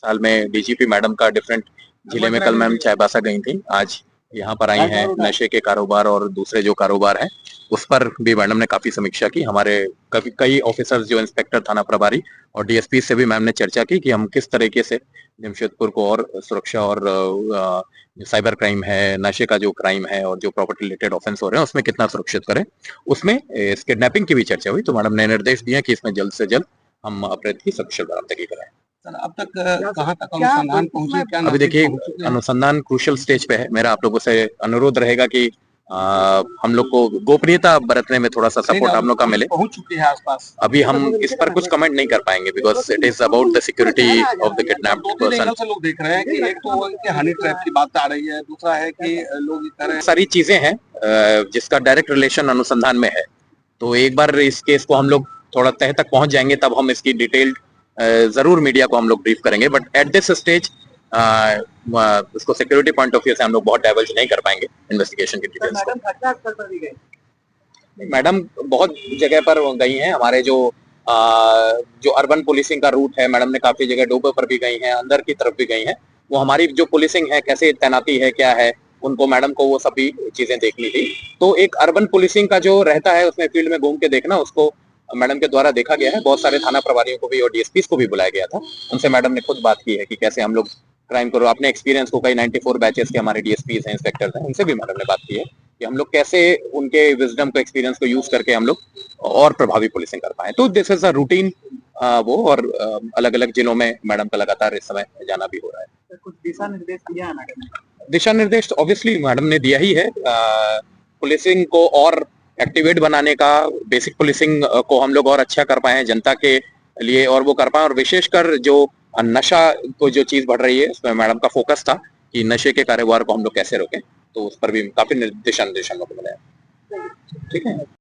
साल में DGP madam का डिफरेंट जिले में, कल मैम चाईबासा गई थी, आज यहाँ पर आई हैं नशे के कारोबार और दूसरे जो कारोबार हैं उस पर भी मैडम ने काफी समीक्षा की। हमारे कई ऑफिसर्स जो इंस्पेक्टर थाना प्रभारी और डीएसपी से भी मैम ने चर्चा की कि हम किस तरीके से जमशेदपुर को और सुरक्षा और साइबर क्राइम है, नशे का जो क्राइम है और जो प्रॉपर्टी रिलेटेड ऑफेंस हो रहे हैं उसमें कितना सुरक्षित करें। उसमें इस किडनैपिंग की भी चर्चा हुई, तो मैडम ने निर्देश दिए कि इसमें जल्द से जल्द हम अपराध की सकुशल बरामदगी कराएं। सर, अब तक कहाँ तक अनुसंधान पहुंची, क्या अभी देखिए अनुसंधान क्रूशल स्टेज पे है। मेरा आप लोगों से अनुरोध रहेगा कि हम लोग को गोपनीयता बरतने में थोड़ा सा सपोर्ट हम लोग का मिले। पहुंच चुकी है आसपास। अभी हम इस पर कुछ कमेंट नहीं कर पाएंगे because it is about the security of the kidnapped person. लोग देख रहे हैं कि एक तो हनी ट्रैप की बात आ रही है, दूसरा है कि लोग कह रहे हैं सारी चीजें हैं जिसका डायरेक्ट रिलेशन अनुसंधान में है। तो एक बार इस केस को हम लोग थोड़ा तह तक पहुंच जाएंगे तब हम इसकी डिटेल्ड जरूर मीडिया को हम लोग ब्रीफ करेंगे, बट एट दिस स्टेज उसको सिक्योरिटी पॉइंट ऑफ व्यू से हम लोग बहुत डाइवर्ज नहीं कर पाएंगे इन्वेस्टिगेशन की डिटेल्स को। मैडम बहुत जगह पर गई हैं। हमारे जो अर्बन पुलिसिंग का रूट है, मैडम ने काफी जगह डोबे पर भी गई हैं, अंदर की तरफ भी गई हैं। वो हमारी जो पुलिसिंग है, कैसे तैनाती है, क्या है, उनको मैडम को वो सभी चीजें देखनी थी। तो एक अर्बन पुलिसिंग का जो रहता है उसमें फील्ड में घूम के देखना, उसको मैडम के द्वारा देखा गया है। बहुत सारे थाना प्रभारियों को भी और डीएसपी को भी बुलाया गया था, उनसे मैडम ने खुद बात की है कि कैसे हम लोग क्राइम करो। अपने एक्सपीरियंस को, कई 94 बैचेस के हमारे डीएसपी हैं, इंस्पेक्टर्स हैं, उनसे भी मैडम ने बात की है कि हम लोग कैसे उनके विजडम को, एक्सपीरियंस को यूज करके हम लोग और प्रभावी पुलिसिंग कर पाए। तो दिस इज अ रूटीन वो, और अलग अलग जिलों में मैडम का लगातार इस समय जाना भी हो रहा है। कुछ दिशा निर्देश दिया है मैडम ने? दिशा निर्देश ऑब्वियसली मैडम ने दिया ही है, पुलिसिंग को और एक्टिवेट बनाने का, बेसिक पुलिसिंग को हम लोग और अच्छा कर पाए जनता के लिए, और वो कर पाए। और विशेषकर जो नशा को जो चीज बढ़ रही है उसमें मैडम का फोकस था कि नशे के कारोबार को हम लोग कैसे रोकें, तो उस पर भी काफी दिशा निर्देश हम लोग को मिले। ठीक है।